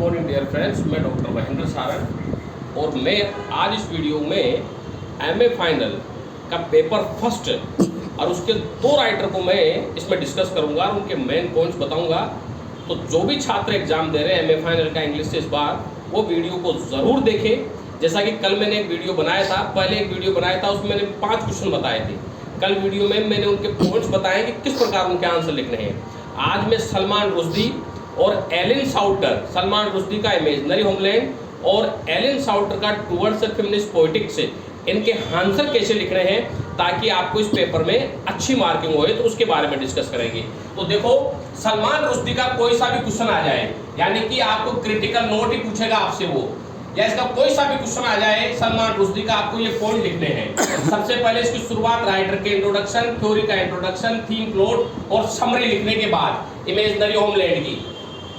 Morning dear friends, मैं doctor Mahendra Sarang और मैं आज इस वीडियो में एमए फाइनल का पेपर फर्स्ट और उसके दो राइटर को मैं इसमें डिस्कस करूंगा और उनके मेन पॉइंट्स बताऊंगा। तो जो भी छात्र एग्जाम दे रहे हैं एमए फाइनल का इंग्लिश से इस बार, वो वीडियो को ज़रूर देखें। जैसा कि कल मैंने एक वीडियो बनाया था, पहले एक वीडियो बनाया था, उसमें मैंने 5 क्वेश्चन बताए थे। कल वीडियो में मैंने उनके पॉइंट्स बताए कि किस प्रकार उनके आंसर लिखने हैं। आज मैं सलमान रुश्दी और एलन साउटर, सलमान रुश्दी का इमेजिनरी होमलैंड और एलन साउटर का टुवर्ड्स फेमिनिस्ट पोएटिक्स, इनके आंसर कैसे लिखने हैं ताकि आपको इस पेपर में अच्छी मार्किंग होए, तो उसके बारे में डिस्कस करेंगे। तो देखो, सलमान रुश्दी का कोई सा भी क्वेश्चन आ जाए, यानी कि आपको क्रिटिकल नोट ही पूछेगा आपसे वो, या इसका कोई सा भी क्वेश्चन आ जाए सलमान रुश्दी का, आपको ये पॉइंट लिखने हैं। सबसे पहले इसकी शुरुआत राइटर के इंट्रोडक्शन, थ्योरी का इंट्रोडक्शन, थीम, प्लॉट और समरी लिखने के बाद इमेजिनरी होमलैंड की,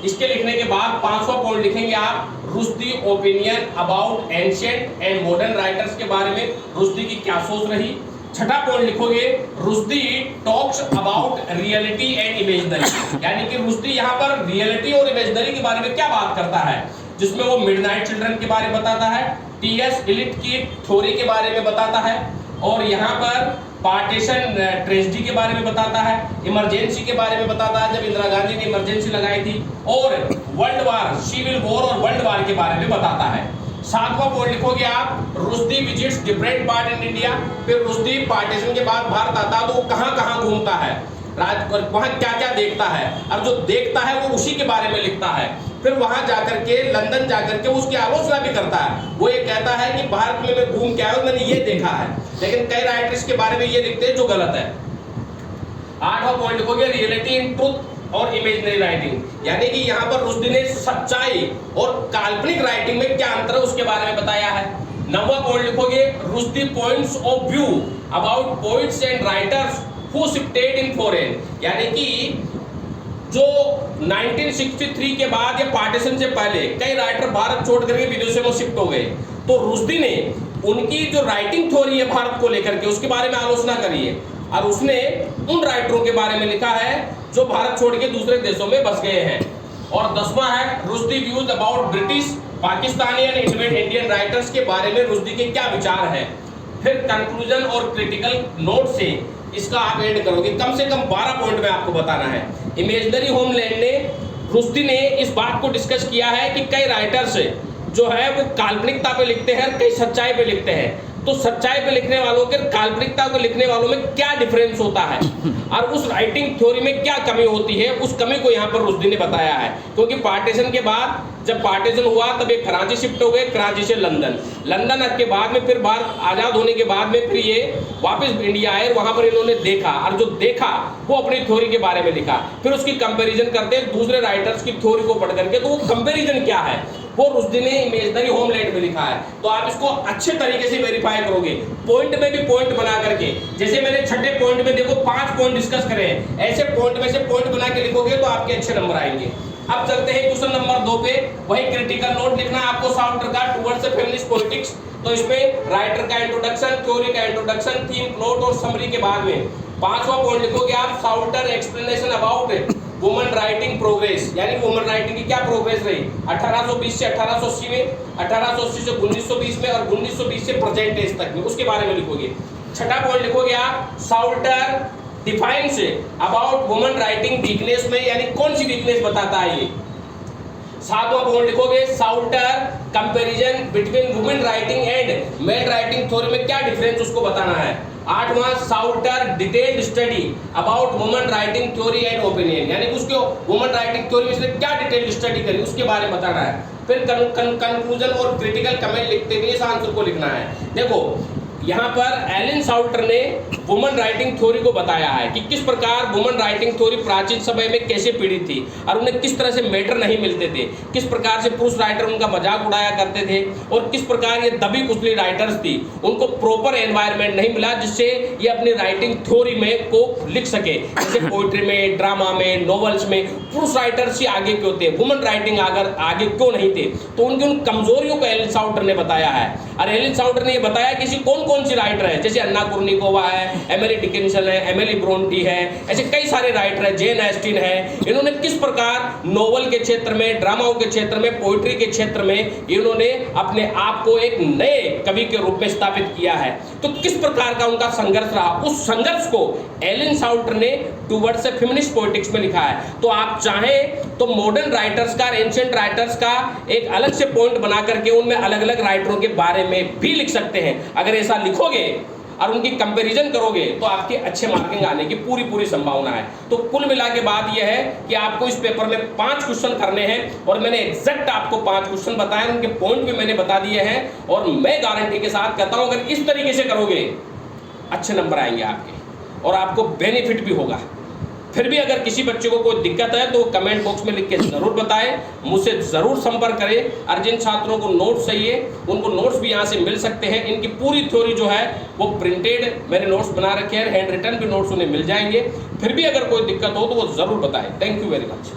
इसके लिखने के बाद 5वां पॉइंट लिखेंगे आप Rushdie opinion about ancient and modern writers के बारे में, रुश्दी की क्या सोच रही। छठा पॉइंट लिखोगे Rushdie talks about reality and imaginary, यानी कि रुश्दी यहाँ पर रियलिटी और इमेजिनरी के बारे में क्या बात करता है, जिसमें वो मिडनाइट चिल्ड्रन के बारे में बताता है, टीएस इलियट की थ्योरी के बारे में बताता है, और यहाँ पर पार्टीशन ट्रेजेडी के बारे में बताता है, इमरजेंसी के बारे में बताता है, जब इंदिरा गांधी ने इमरजेंसी लगाई थी, और वर्ल्ड वार, सिविल वॉर और वर्ल्ड वार के बारे में बताता है। 7वां पॉइंट लिखोगे आप Rushdie visits different part in India, फिर रुश्दी पार्टीशन के बाद भारत आता है तो वो कहाँ घूमता है, वहाँ क्या क्या देखता है, और जो देखता है वो उसी के बारे में लिखता है। फिर वहां जाकर के लंदन जाकर के उसकी आलोचना भी करता है। वो ये कहता है कि भारत में मैं घूम के आया हूं, मैंने ये देखा है, लेकिन कई राइटर्स के बारे में ये लिखते हैं जो गलत है। 8वां पॉइंट लिखोगे रियलिटी इन ट्रुथ और इमेजिनरी राइटिंग, यानी कि यहाँ पर रुश्दी ने सच्चाई और काल्पनिक राइटिंग में क्या अंतर है उसके बारे में बताया है। 9वां पॉइंट लिखोगे Rushdie points of view about poets and writers who shifted in foreign, यानी कि जो 1963 के बाद या पार्टीशन से पहले कई राइटर भारत छोड़ करके विदेशों में शिफ्ट हो गए, तो रुश्दी ने उनकी जो राइटिंग थ्योरी है भारत को लेकर के उसके बारे में आलोचना करी है, और उसने उन राइटरों के बारे में लिखा है जो भारत छोड़ के दूसरे देशों में बस गए हैं। और 10वां है Rushdie views about British, Pakistani and Indian writers के बारे में रुश्दी के क्या विचार है। फिर कंक्लूजन और क्रिटिकल नोट से इसका आप एंड करोगे। कम से कम 12 पॉइंट में आपको बताना है। इमेजिनरी होमलैंड ने, रुश्दी ने इस बात को डिस्कस किया है कि कई राइटर्स जो है वो काल्पनिकता पे लिखते हैं, कई सच्चाई पे लिखते हैं। तो सच्चाई पे लिखने वालों के काल्पनिकता को लिखने वालों में क्या डिफरेंस होता है और उस राइटिंग थ्योरी में क्या कमी होती है, उस कमी को यहाँ पर रुश्दी ने बताया है। क्योंकि पार्टीशन के बाद, जब पार्टीशन हुआ तब एक कराची शिफ्ट हो गए, कराची से लंदन, लंदन के बाद में फिर भारत आजाद होने के बाद में फिर ये वापस इंडिया आए और वहां पर इन्होंने देखा, और जो देखा वो अपनी थ्योरी के बारे में लिखा। फिर उसकी कंपैरिजन करते हैं दूसरे राइटर्स की थ्योरी को पढ़ करके, तो वो कंपैरिजन क्या है वो रुश्दी ने इमेजिनरी होमलैंड में लिखा है। तो आप इसको अच्छे तरीके से वेरीफाई करोगे, पॉइंट में भी पॉइंट बना करके। जैसे मैंने छठे पॉइंट में देखो 5 पॉइंट डिस्कस करे हैं, ऐसे पॉइंट में से पॉइंट बना के लिखोगे तो आपके अच्छे नंबर आएंगे। अब चलते हैं क्वेश्चन नंबर 2 पे। वही क्रिटिकल नोट लिखना आपको साउटर का टुवर्ड्स फेमिनिस्ट पॉलिटिक्स। तो इसमें राइटर का इंट्रोडक्शन, थ्योरी का इंट्रोडक्शन, थीम, प्लॉट और समरी के बाद में 5वां पॉइंट लिखोगे आप साउटर explanation about woman writing progress, यानी वुमन राइटिंग की क्या प्रोग्रेस रही 1820 से 1880 में, 1880 से 1920 में और 1920 से प्रेजेंट एज तक में, उसके बारे में लिखोगे। छठा पॉइंट लिखोगे आप साउटर defines about woman writing weakness में, यानी कौन सी वीकनेस बताता है ये। 7वां पॉइंट लिखोगे साउटर comparison between women writing and male writing theory में क्या डिफरेंस उसको बताना है। 8वां साउटर detailed study about women writing theory and opinion, यानी उसको वुमेन राइटिंग थ्योरी में से क्या डिटेल्ड स्टडी करी उसके बारे में बताना है। फिर कंक्लूजन और क्रिटिकल कमेंट लिखते हुए इस आंसर को लिखना है। देखो, यहाँ पर एलन साउटर ने वुमन राइटिंग थ्योरी को बताया है कि किस प्रकार वुमन राइटिंग थ्योरी प्राचीन समय में कैसे पीड़ित थी और उन्हें किस तरह से मैटर नहीं मिलते थे, किस प्रकार से पुरुष राइटर उनका मजाक उड़ाया करते थे, और किस प्रकार ये दबी कुचली राइटर्स थी, उनको प्रॉपर एनवायरनमेंट नहीं मिला जिससे ये अपनी राइटिंग थ्योरी में को लिख सके। जैसे पोइट्री में, ड्रामा में, नॉवेल्स में पुरुष राइटर्स ही आगे क्यों थे, वुमन राइटिंग अगर आगे क्यों नहीं थे, तो उनकी उन कमजोरियों को एलन साउटर ने बताया है। और एलन साउटर ने ये बताया कि कौन कौन सी राइटर है, जैसे अन्ना कुर्निकोवा है, एमिली डिकिंसन है, एमिली ब्रोंटी है, ऐसे कई सारे राइटर है, जेन ऑस्टिन है। इन्होंने किस प्रकार नोवेल के क्षेत्र में, ड्रामाओं के क्षेत्र में, पोइट्री के क्षेत्र में इन्होंने अपने आप को एक नए कवि के रूप में स्थापित किया है। तो किस प्रकार का उनका संघर्ष रहा, उस संघर्ष को एलन साउटर ने टुवर्ड्स ए फेमिनिस्ट पॉलिटिक्स में लिखा है। तो आप चाहें तो मॉडर्न राइटर्स का, एंशिएंट राइटर्स का एक अलग से पॉइंट बना करके उनमें अलग अलग राइटरों के बारे में भी लिख सकते हैं। अगर ऐसा लिखोगे और उनकी कंपैरिजन करोगे तो आपके अच्छे मार्किंग आने की पूरी संभावना है। तो कुल मिला के बात यह है कि आपको इस पेपर में 5 क्वेश्चन करने हैं और मैंने एग्जैक्ट आपको 5 क्वेश्चन बताए, उनके पॉइंट भी मैंने बता दिए हैं और मैं गारंटी के साथ कहता हूं अगर इस तरीके से करोगे अच्छे नंबर आएंगे आपके और आपको बेनिफिट भी होगा। फिर भी अगर किसी बच्चे को कोई दिक्कत है तो कमेंट बॉक्स में लिख के जरूर बताएं, मुझसे जरूर संपर्क करें। और जिन छात्रों को नोट्स चाहिए उनको नोट्स भी यहाँ से मिल सकते हैं। इनकी पूरी थ्योरी जो है वो प्रिंटेड मैंने नोट्स बना रखे हैं, हैंड रिटन भी नोट्स उन्हें मिल जाएंगे। फिर भी अगर कोई दिक्कत हो तो वो जरूर बताएं। Thank you very much.